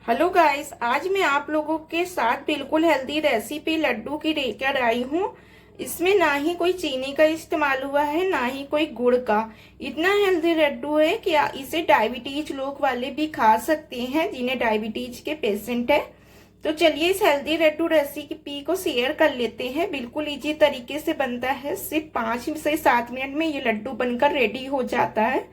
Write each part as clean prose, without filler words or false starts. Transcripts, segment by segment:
Hello guys, आज मैं आप लोगों के साथ बिल्कुल हेल्दी रेसिपी लड्डू की लेकर आई हूँ। इसमें ना ही कोई चीनी का इस्तेमाल हुआ है, ना ही कोई गुड़ का। इतना हेल्दी लड्डू है कि इसे डायबिटीज लोग वाले भी खा सकते हैं, जिन्हें डायबिटीज के पेशेंट है। तो चलिए इस हेल्दी लड्डू रेसिपी को शेयर कर लेते हैं। बिल्कुल इजी तरीके से बनता है, सिर्फ 5 से 7 मिनट में ये लड्डू बनकर रेडी हो जाता है।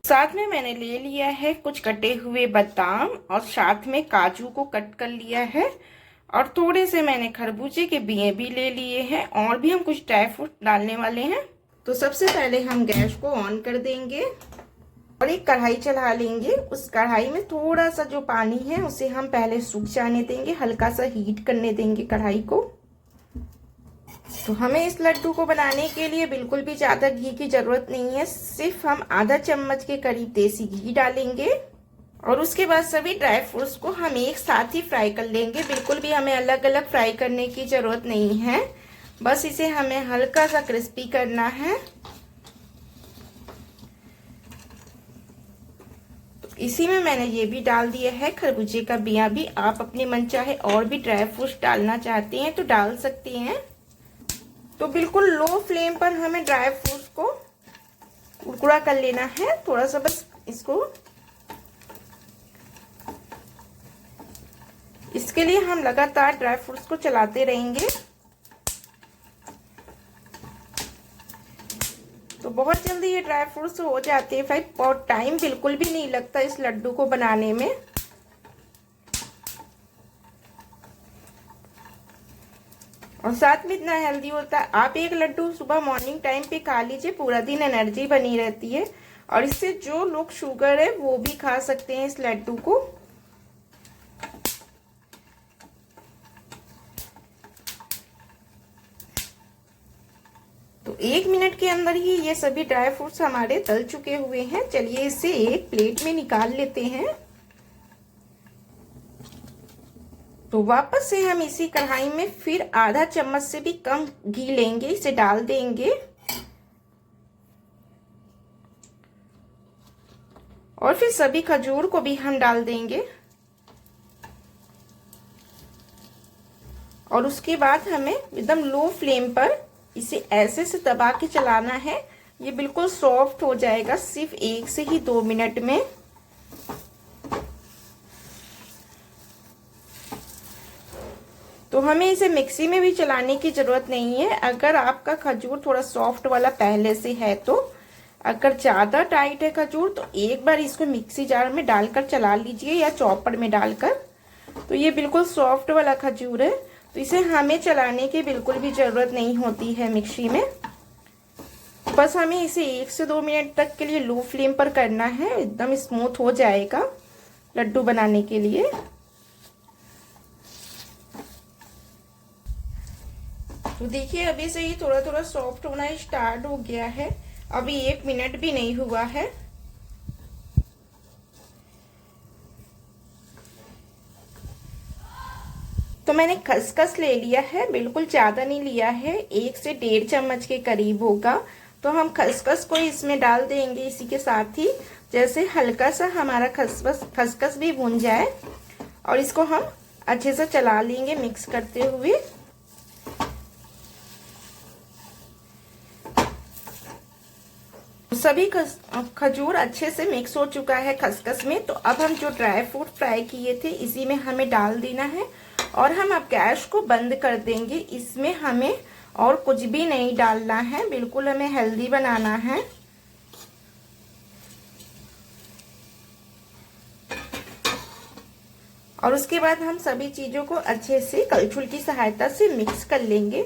साथ में मैंने ले लिया है कुछ कटे हुए बादाम और साथ में काजू को कट कर लिया है, और थोड़े से मैंने खरबूजे के बिए भी ले लिए हैं, और भी हम कुछ ड्राई फ्रूट डालने वाले हैं। तो सबसे पहले हम गैस को ऑन कर देंगे और एक कढ़ाई चढ़ा लेंगे। उस कढ़ाई में थोड़ा सा जो पानी है उसे हम पहले सूख जाने देंगे, हल्का सा हीट करने देंगे कढ़ाई को। तो हमें इस लड्डू को बनाने के लिए बिल्कुल भी ज़्यादा घी की ज़रूरत नहीं है, सिर्फ हम आधा चम्मच के करीब देसी घी डालेंगे। और उसके बाद सभी ड्राई फ्रूट्स को हम एक साथ ही फ्राई कर लेंगे। बिल्कुल भी हमें अलग अलग फ्राई करने की ज़रूरत नहीं है, बस इसे हमें हल्का सा क्रिस्पी करना है। तो इसी में मैंने ये भी डाल दिया है खरबूजे का बिया भी। आप अपने मन चाहे और भी ड्राई फ्रूट्स डालना चाहते हैं तो डाल सकते हैं। तो बिल्कुल लो फ्लेम पर हमें ड्राई फ्रूट्स को कुरकुरा कर लेना है, थोड़ा सा बस इसको। इसके लिए हम लगातार ड्राई फ्रूट्स को चलाते रहेंगे। तो बहुत जल्दी ये ड्राई फ्रूट्स हो जाते हैं भाई, और टाइम बिल्कुल भी नहीं लगता इस लड्डू को बनाने में। और साथ में इतना हेल्दी होता है। आप एक लड्डू सुबह मॉर्निंग टाइम पे खा लीजिए, पूरा दिन एनर्जी बनी रहती है। और इससे जो लोग शुगर है वो भी खा सकते हैं इस लड्डू को। तो 1 मिनट के अंदर ही ये सभी ड्राई फ्रूट्स हमारे तल चुके हुए हैं। चलिए इसे एक प्लेट में निकाल लेते हैं। तो वापस से हम इसी कढ़ाई में फिर आधा चम्मच से भी कम घी लेंगे, इसे डाल देंगे। और फिर सभी खजूर को भी हम डाल देंगे। और उसके बाद हमें एकदम लो फ्लेम पर इसे ऐसे से दबा के चलाना है। ये बिल्कुल सॉफ्ट हो जाएगा सिर्फ 1 से ही 2 मिनट में। तो हमें इसे मिक्सी में भी चलाने की ज़रूरत नहीं है। अगर आपका खजूर थोड़ा सॉफ्ट वाला पहले से है तो, अगर ज़्यादा टाइट है खजूर तो एक बार इसको मिक्सी जार में डालकर चला लीजिए या चॉपर में डालकर। तो ये बिल्कुल सॉफ्ट वाला खजूर है, तो इसे हमें चलाने की बिल्कुल भी ज़रूरत नहीं होती है मिक्सी में। बस हमें इसे 1 से 2 मिनट तक के लिए लो फ्लेम पर करना है, एकदम स्मूथ हो जाएगा लड्डू बनाने के लिए। तो देखिए अभी से ही थोड़ा थोड़ा सॉफ्ट होना स्टार्ट हो गया है। अभी 1 मिनट भी नहीं हुआ है। तो मैंने खसखस ले लिया है, बिल्कुल ज़्यादा नहीं लिया है, 1 से 1.5 चम्मच के करीब होगा। तो हम खसखस को इसमें डाल देंगे इसी के साथ ही, जैसे हल्का सा हमारा खसखस भी भून जाए। और इसको हम अच्छे से चला लेंगे मिक्स करते हुए। सभी खजूर अच्छे से मिक्स हो चुका है खसखस में। तो अब हम जो ड्राई फ्रूट फ्राई किए थे इसी में हमें डाल देना है, और हम अब गैस को बंद कर देंगे। इसमें हमें और कुछ भी नहीं डालना है, बिल्कुल हमें हेल्दी बनाना है। और उसके बाद हम सभी चीज़ों को अच्छे से कलछुल की सहायता से मिक्स कर लेंगे।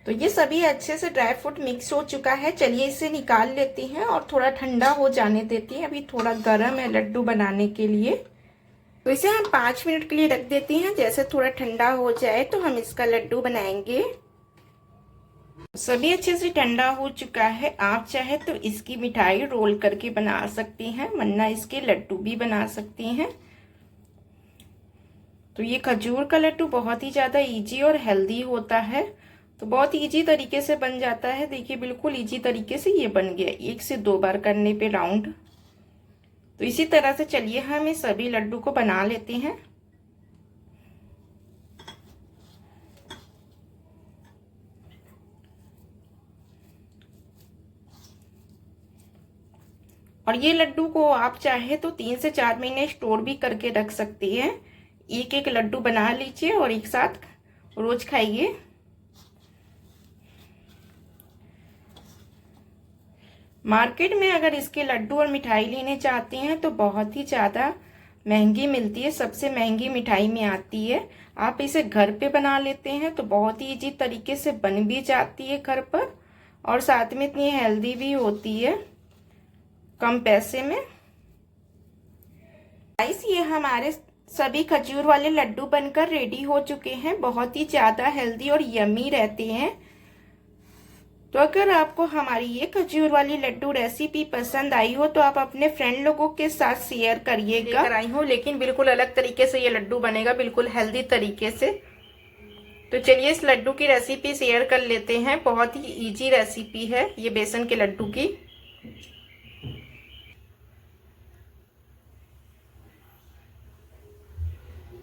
तो ये सभी अच्छे से ड्राई फ्रूट मिक्स हो चुका है। चलिए इसे निकाल लेते हैं और थोड़ा ठंडा हो जाने देते हैं। अभी थोड़ा गर्म है लड्डू बनाने के लिए, तो इसे हम 5 मिनट के लिए रख देते हैं। जैसे थोड़ा ठंडा हो जाए तो हम इसका लड्डू बनाएंगे। सभी अच्छे से ठंडा हो चुका है। आप चाहे तो इसकी मिठाई रोल करके बना सकती हैं, वरना इसके लड्डू भी बना सकती हैं। तो ये खजूर का लड्डू बहुत ही ज़्यादा इजी और हेल्दी होता है। तो बहुत इजी तरीके से बन जाता है। देखिए बिल्कुल इजी तरीके से ये बन गया, 1 से 2 बार करने पे राउंड। तो इसी तरह से चलिए हम इस सभी लड्डू को बना लेते हैं। और ये लड्डू को आप चाहे तो 3 से 4 महीने स्टोर भी करके रख सकती हैं। एक एक लड्डू बना लीजिए और एक साथ रोज खाइए। मार्केट में अगर इसके लड्डू और मिठाई लेने चाहते हैं तो बहुत ही ज़्यादा महंगी मिलती है, सबसे महंगी मिठाई में आती है। आप इसे घर पे बना लेते हैं तो बहुत ही इजी तरीके से बन भी जाती है घर पर, और साथ में इतनी हेल्दी भी होती है कम पैसे में। गाइस ये हमारे सभी खजूर वाले लड्डू बनकर रेडी हो चुके हैं। बहुत ही ज़्यादा हेल्दी और यम्मी रहते हैं। तो अगर आपको हमारी ये खजूर वाली लड्डू रेसिपी पसंद आई हो तो आप अपने फ्रेंड लोगों के साथ शेयर करिएगा। आई हो लेकिन बिल्कुल अलग तरीके से ये लड्डू बनेगा, बिल्कुल हेल्दी तरीके से। तो चलिए इस लड्डू की रेसिपी शेयर कर लेते हैं। बहुत ही इजी रेसिपी है ये बेसन के लड्डू की।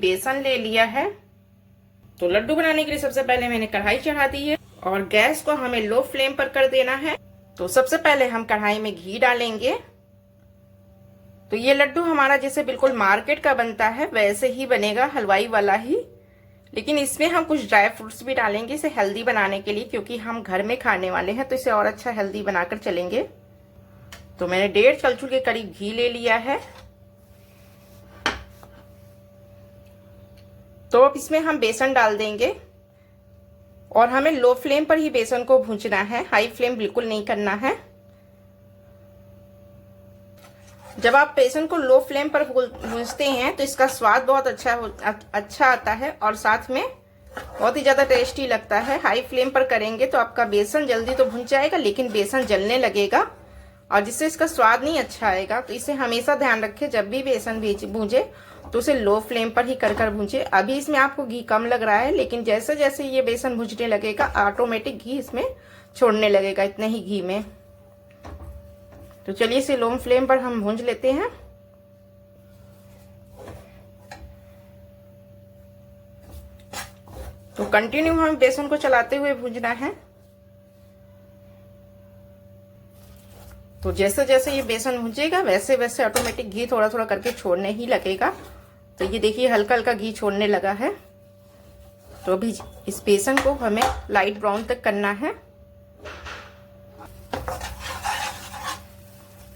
बेसन ले लिया है। तो लड्डू बनाने के लिए सबसे पहले मैंने कढ़ाई चढ़ा दी है और गैस को हमें लो फ्लेम पर कर देना है। तो सबसे पहले हम कढ़ाई में घी डालेंगे। तो ये लड्डू हमारा जैसे बिल्कुल मार्केट का बनता है वैसे ही बनेगा, हलवाई वाला ही। लेकिन इसमें हम कुछ ड्राई फ्रूट्स भी डालेंगे इसे हेल्दी बनाने के लिए, क्योंकि हम घर में खाने वाले हैं तो इसे और अच्छा हेल्दी बनाकर चलेंगे। तो मैंने 1.5 कलछुल के करीब घी ले लिया है। तो अब इसमें हम बेसन डाल देंगे और हमें लो फ्लेम पर ही बेसन को भूंजना है, हाई फ्लेम बिल्कुल नहीं करना है। जब आप बेसन को लो फ्लेम पर भूंजते हैं तो इसका स्वाद बहुत अच्छा आता है और साथ में बहुत ही ज्यादा टेस्टी लगता है। हाई फ्लेम पर करेंगे तो आपका बेसन जल्दी तो भुन जाएगा लेकिन बेसन जलने लगेगा और जिससे इसका स्वाद नहीं अच्छा आएगा। तो इसे हमेशा ध्यान रखें, जब भी बेसन भूंजे तो उसे लो फ्लेम पर ही कर भूंजे। अभी इसमें आपको घी कम लग रहा है लेकिन जैसे जैसे ये बेसन भुजने लगेगा ऑटोमेटिक घी इसमें छोड़ने लगेगा, इतने ही घी में। तो चलिए इसे लो फ्लेम पर हम भूंज लेते हैं। तो कंटिन्यू हमें बेसन को चलाते हुए भूंजना है। तो जैसे जैसे ये बेसन भुजेगा वैसे वैसे ऑटोमेटिक घी थोड़ा थोड़ा करके छोड़ने ही लगेगा। तो ये देखिए हल्का हल्का घी छोड़ने लगा है। तो अभी इस बेसन को हमें लाइट ब्राउन तक करना है।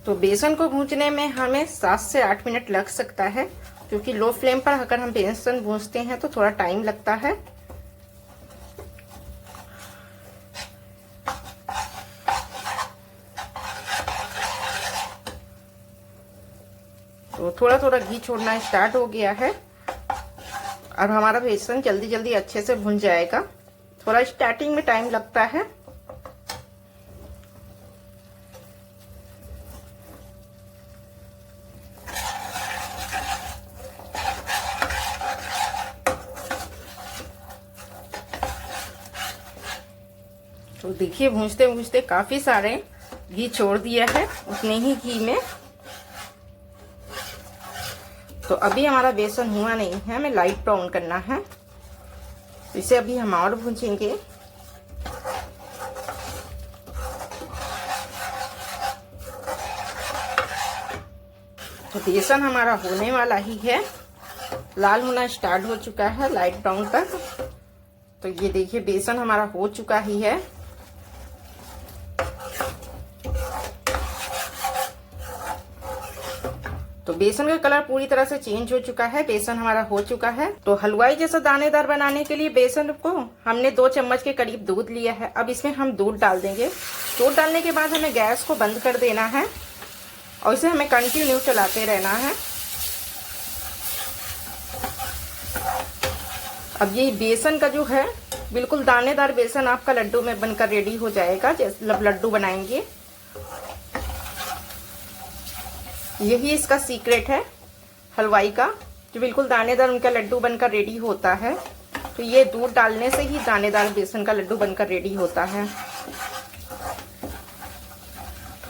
तो बेसन को भूंजने में हमें 7 से 8 मिनट लग सकता है, क्योंकि लो फ्लेम पर अगर हम बेसन भूंजते हैं तो थोड़ा टाइम लगता है। तो थोड़ा थोड़ा घी छोड़ना स्टार्ट हो गया है और हमारा बेसन जल्दी जल्दी अच्छे से भुन जाएगा। थोड़ा स्टार्टिंग में टाइम लगता है। तो देखिए भूंजते भूंजते काफी सारे घी छोड़ दिया है उतने ही घी में। तो अभी हमारा बेसन हुआ नहीं है, हमें लाइट ब्राउन करना है। तो इसे अभी हम और भूंजेंगे। तो बेसन हमारा होने वाला ही है, लाल होना स्टार्ट हो चुका है लाइट ब्राउन तक। तो ये देखिए बेसन हमारा हो चुका ही है। तो बेसन का कलर पूरी तरह से चेंज हो चुका है, बेसन हमारा हो चुका है। तो हलवाई जैसा दानेदार बनाने के लिए बेसन को हमने 2 चम्मच के करीब दूध लिया है। अब इसमें हम दूध डाल देंगे। दूध डालने के बाद हमें गैस को बंद कर देना है और इसे हमें कंटिन्यू चलाते रहना है। अब ये बेसन का जो है बिल्कुल दानेदार बेसन आपका लड्डू में बनकर रेडी हो जाएगा। जैसे लड्डू बनाएंगे, यही इसका सीक्रेट है हलवाई का, जो बिल्कुल दानेदार उनका लड्डू बनकर रेडी होता है। तो ये दूध डालने से ही दानेदार बेसन का लड्डू बनकर रेडी होता है।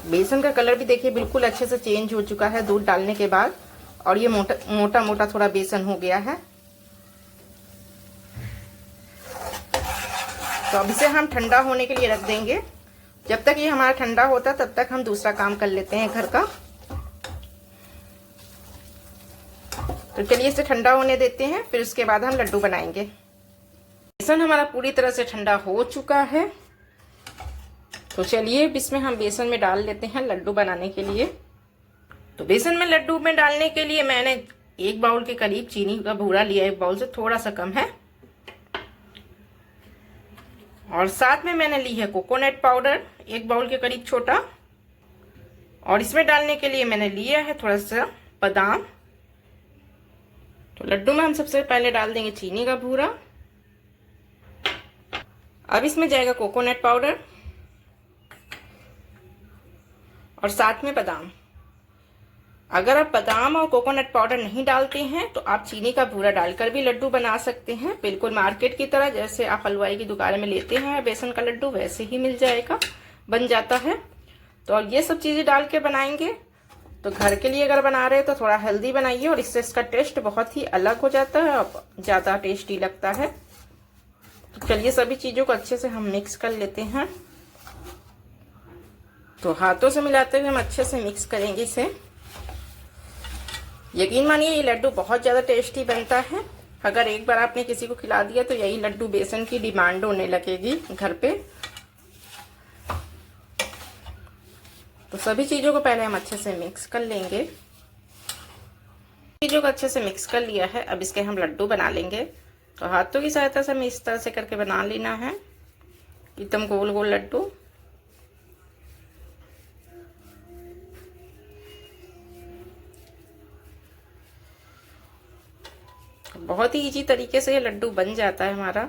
बेसन का कलर भी देखिए बिल्कुल अच्छे से चेंज हो चुका है दूध डालने के बाद, और ये मोटा मोटा थोड़ा बेसन हो गया है। तो अब इसे हम ठंडा होने के लिए रख देंगे। जब तक ये हमारा ठंडा होता है तब तक हम दूसरा काम कर लेते हैं घर का। तो चलिए इसे ठंडा होने देते हैं, फिर उसके बाद हम लड्डू बनाएंगे। बेसन हमारा पूरी तरह से ठंडा हो चुका है। तो चलिए इसमें हम बेसन में डाल लेते हैं लड्डू बनाने के लिए। तो बेसन में लड्डू में डालने के लिए मैंने 1 बाउल के करीब चीनी का भूरा लिया, 1 बाउल से थोड़ा सा कम है। और साथ में मैंने ली है कोकोनट पाउडर 1 बाउल के करीब छोटा। और इसमें डालने के लिए मैंने लिया है थोड़ा सा बादाम। तो लड्डू में हम सबसे पहले डाल देंगे चीनी का भूरा। अब इसमें जाएगा कोकोनट पाउडर और साथ में बादाम। अगर आप बादाम और कोकोनट पाउडर नहीं डालते हैं तो आप चीनी का भूरा डालकर भी लड्डू बना सकते हैं, बिल्कुल मार्केट की तरह, जैसे आप हलवाई की दुकान में लेते हैं बेसन का लड्डू वैसे ही मिल जाएगा, बन जाता है। तो और ये सब चीजें डाल के बनाएंगे। तो घर के लिए अगर बना रहे हैं तो थोड़ा हेल्दी बनाइए, और इससे इसका टेस्ट बहुत ही अलग हो जाता है और ज्यादा टेस्टी लगता है। तो चलिए सभी चीजों को अच्छे से हम मिक्स कर लेते हैं। तो हाथों से मिलाते हुए हम अच्छे से मिक्स करेंगे इसे। यकीन मानिए ये लड्डू बहुत ज्यादा टेस्टी बनता है। अगर एक बार आपने किसी को खिला दिया तो यही लड्डू बेसन की डिमांड होने लगेगी घर पे। तो सभी चीजों को पहले हम अच्छे से मिक्स कर लेंगे। चीजों को अच्छे से मिक्स कर लिया है, अब इसके हम लड्डू बना लेंगे। तो हाथों की सहायता से हमें इस तरह से करके बना लेना है, एकदम गोल गोल लड्डू। बहुत ही इजी तरीके से ये लड्डू बन जाता है हमारा।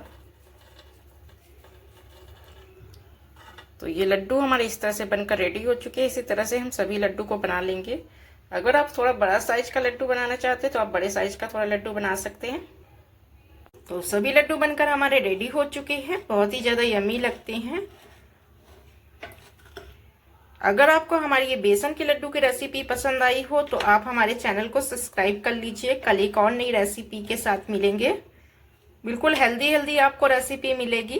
तो ये लड्डू हमारे इस तरह से बनकर रेडी हो चुके हैं। इसी तरह से हम सभी लड्डू को बना लेंगे। अगर आप थोड़ा बड़ा साइज का लड्डू बनाना चाहते हैं तो आप बड़े साइज का थोड़ा लड्डू बना सकते हैं। तो सभी लड्डू बनकर हमारे रेडी हो चुके हैं, बहुत ही ज्यादा यम्मी लगते हैं। अगर आपको हमारी ये बेसन के लड्डू की रेसिपी पसंद आई हो तो आप हमारे चैनल को सब्सक्राइब कर लीजिए। कल एक और नई रेसिपी के साथ मिलेंगे। बिल्कुल हेल्दी आपको रेसिपी मिलेगी।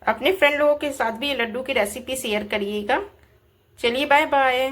अपने फ्रेंड लोगों के साथ भी ये लड्डू की रेसिपी शेयर करिएगा। चलिए बाय बाय।